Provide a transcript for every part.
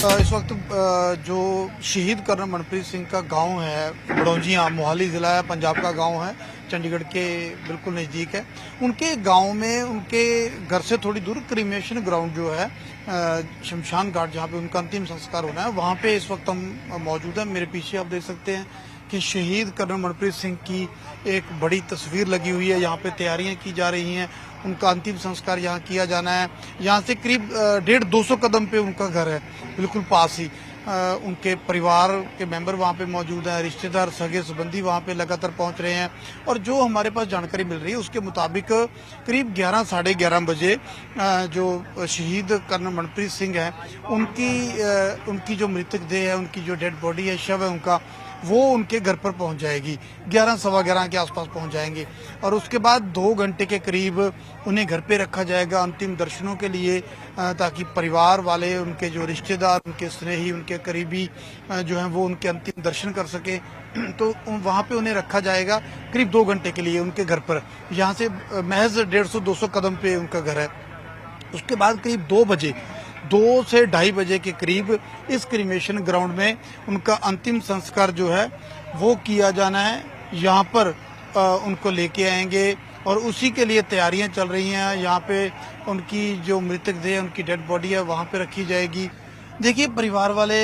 इस वक्त जो शहीद कर्नल मनप्रीत सिंह का गांव है बड़ौजियाँ, मोहाली ज़िला है, पंजाब का गांव है, चंडीगढ़ के बिल्कुल नज़दीक है। उनके गांव में उनके घर से थोड़ी दूर क्रीमेशन ग्राउंड जो है, शमशान घाट जहां पे उनका अंतिम संस्कार होना है, वहां पे इस वक्त हम मौजूद हैं। मेरे पीछे आप देख सकते हैं कि शहीद कर्नल मनप्रीत सिंह की एक बड़ी तस्वीर लगी हुई है। यहाँ पे तैयारियां की जा रही हैं, उनका अंतिम संस्कार यहाँ किया जाना है। यहाँ से करीब 150-200 कदम पे उनका घर है, बिल्कुल पास ही। उनके परिवार के मेंबर वहाँ पे मौजूद हैं, रिश्तेदार सगे संबंधी वहाँ पे लगातार पहुँच रहे हैं। और जो हमारे पास जानकारी मिल रही है उसके मुताबिक करीब 11 साढ़े 11 बजे जो शहीद कर्नल मनप्रीत सिंह है उनकी जो मृतक देह है, उनकी जो डेड बॉडी है, शव है उनका, वो उनके घर पर पहुंच जाएगी। 11 सवा 11 के आसपास पहुंच जाएंगे और उसके बाद 2 घंटे के करीब उन्हें घर पे रखा जाएगा अंतिम दर्शनों के लिए, ताकि परिवार वाले, उनके जो रिश्तेदार, उनके स्नेही, उनके करीबी जो हैं वो उनके अंतिम दर्शन कर सके। तो वहाँ पे उन्हें रखा जाएगा करीब 2 घंटे के लिए उनके घर पर। यहाँ से महज 150-200 कदम पे उनका घर है। उसके बाद करीब 2 बजे, 2 से ढाई बजे के करीब इस क्रीमेशन ग्राउंड में उनका अंतिम संस्कार जो है वो किया जाना है। यहाँ पर उनको लेके आएंगे और उसी के लिए तैयारियां चल रही हैं। यहाँ पे उनकी जो मृतक देह, उनकी डेड बॉडी है, वहाँ पे रखी जाएगी। देखिए, परिवार वाले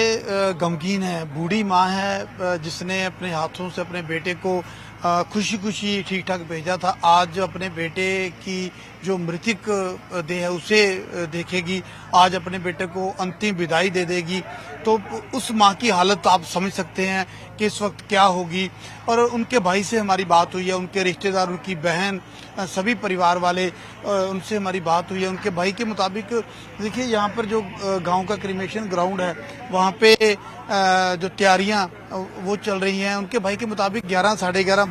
गमगीन है। बूढ़ी माँ है जिसने अपने हाथों से अपने बेटे को खुशी खुशी ठीक ठाक भेजा था, आज अपने बेटे की जो मृतक देह है उसे देखेगी, आज अपने बेटे को अंतिम विदाई दे देगी। तो उस माँ की हालत आप समझ सकते हैं कि इस वक्त क्या होगी। और उनके भाई से हमारी बात हुई है, उनके रिश्तेदार, उनकी बहन, सभी परिवार वाले, उनसे हमारी बात हुई है। उनके भाई के मुताबिक देखिए, यहाँ पर जो गांव का क्रीमेशन ग्राउंड है वहाँ पे जो तैयारियां वो चल रही हैं, उनके भाई के मुताबिक 11 साढ़े 11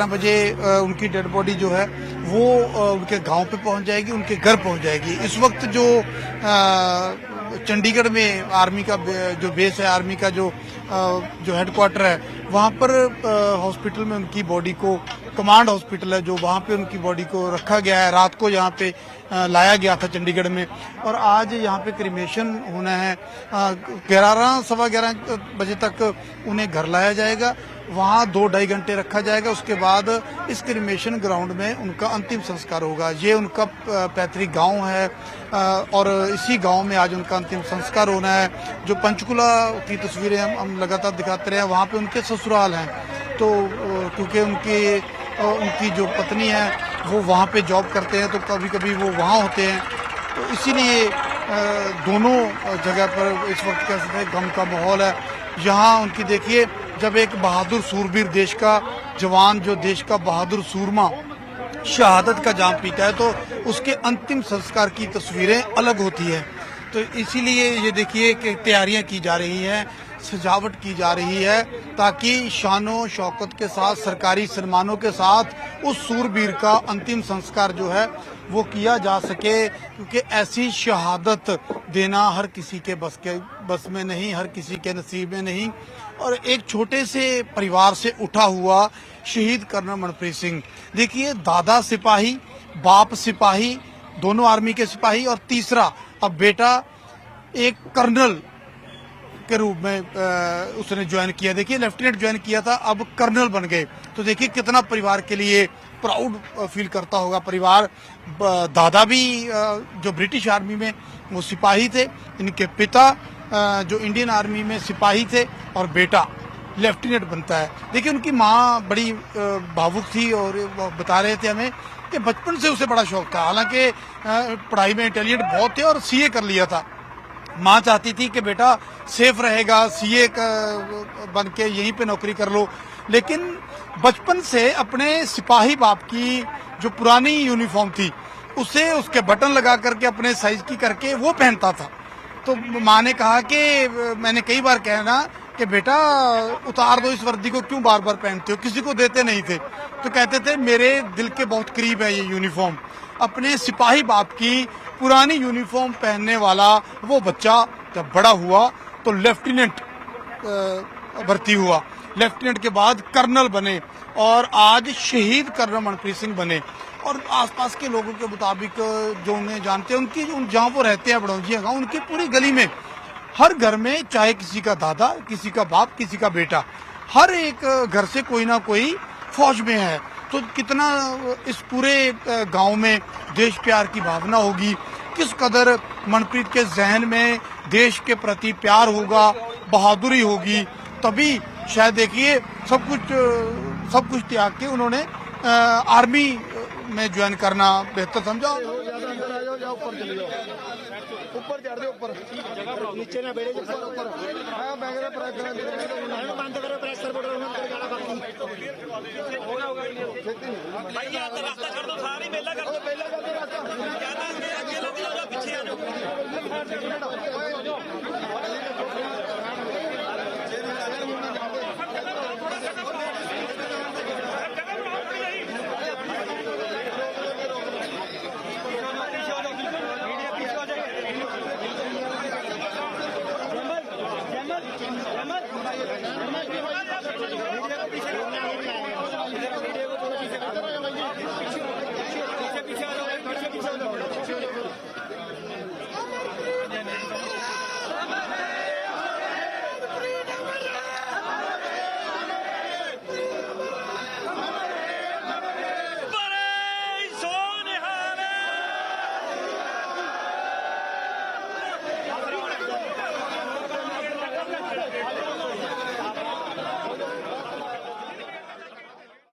बजे उनकी डेड बॉडी जो है वो उनके गांव पे पहुंच जाएगी, उनके घर पहुंच जाएगी। इस वक्त जो चंडीगढ़ में आर्मी का जो बेस है, आर्मी का जो हेडक्वार्टर है, वहाँ पर हॉस्पिटल में उनकी बॉडी को, कमांड हॉस्पिटल है जो, वहाँ पे उनकी बॉडी को रखा गया है। रात को यहाँ पे लाया गया था चंडीगढ़ में और आज यहाँ पे क्रीमेशन होना है। 11 सवा 11 बजे तक उन्हें घर लाया जाएगा, वहाँ 2-2.5 घंटे रखा जाएगा। उसके बाद इस क्रीमेशन ग्राउंड में उनका अंतिम संस्कार होगा। ये उनका पैतृक गांव है और इसी गांव में आज उनका अंतिम संस्कार होना है। जो पंचकुला की तस्वीरें हम लगातार दिखाते रहे हैं, वहाँ पे उनके ससुराल हैं। तो क्योंकि उनकी जो पत्नी है वो वहाँ पे जॉब करते हैं, तो कभी कभी वो वहाँ होते हैं, तो इसीलिए दोनों जगह पर इस वक्त कह सकते हैं गम का माहौल है। यहाँ उनकी देखिए, जब एक बहादुर सूरबीर, देश का जवान, जो देश का बहादुर सूरमा शहादत का जाम पीता है, तो उसके अंतिम संस्कार की तस्वीरें अलग होती है। तो इसीलिए ये देखिए कि तैयारियां की जा रही हैं, सजावट की जा रही है, ताकि शानो शौकत के साथ, सरकारी सम्मानों के साथ उस सूरबीर का अंतिम संस्कार जो है वो किया जा सके। क्योंकि ऐसी शहादत देना हर किसी के बस में नहीं, हर किसी के नसीब में नहीं। और एक छोटे से परिवार से उठा हुआ शहीद कर्नल मनप्रीत सिंह, देखिए, दादा सिपाही, बाप सिपाही, दोनों आर्मी के सिपाही, और तीसरा अब बेटा एक कर्नल के रूप में उसने ज्वाइन किया। देखिए, लेफ्टिनेंट ज्वाइन किया था, अब कर्नल बन गए। तो देखिए कितना परिवार के लिए प्राउड फील करता होगा परिवार। दादा भी जो ब्रिटिश आर्मी में वो सिपाही थे, इनके पिता जो इंडियन आर्मी में सिपाही थे, और बेटा लेफ्टिनेंट बनता है। देखिए, उनकी माँ बड़ी भावुक थी और वो बता रहे थे हमें कि बचपन से उसे बड़ा शौक था। हालांकि पढ़ाई में इंटेलिजेंट बहुत थे और सीए कर लिया था। माँ चाहती थी कि बेटा सेफ रहेगा, सीए बन के यहीं पे नौकरी कर लो, लेकिन बचपन से अपने सिपाही बाप की जो पुरानी यूनिफॉर्म थी उसे, उसके बटन लगा करके अपने साइज की करके वो पहनता था। तो माँ ने कहा कि मैंने कई बार कहना कि बेटा उतार दो इस वर्दी को, क्यों बार बार पहनते हो, किसी को देते नहीं थे। तो कहते थे मेरे दिल के बहुत करीब है ये यूनिफॉर्म। अपने सिपाही बाप की पुरानी यूनिफॉर्म पहनने वाला वो बच्चा जब बड़ा हुआ तो लेफ्टिनेंट भर्ती हुआ, लेफ्टिनेंट के बाद कर्नल बने और आज शहीद कर्नल मनप्रीत सिंह बने। और आसपास के लोगों के मुताबिक जो उन्हें जानते हैं, उनकी जहाँ वो रहते हैं बड़ौंजिया गाँव, उनकी पूरी गली में हर घर में चाहे किसी का दादा, किसी का बाप, किसी का बेटा, हर एक घर से कोई ना कोई फौज में है। तो कितना इस पूरे गांव में देश प्यार की भावना होगी, किस कदर मनप्रीत के जहन में देश के प्रति प्यार होगा, बहादुरी होगी, तभी शायद देखिए सब कुछ त्याग के उन्होंने आर्मी में ज्वाइन करना बेहतर समझा। ऊपर चढ़ दे, ऊपर नीचे ना बैठे, ऊपर हां बैग रे प्रेस बंद करो, प्रेस कर बोलो उन्होंने कर गाना बाकी भाई यहां तो रास्ता कर दो, सारी मेला कर दो, मेला कर दो, रास्ता ज्यादा आगे लग जाओ, पीछे आ जाओ।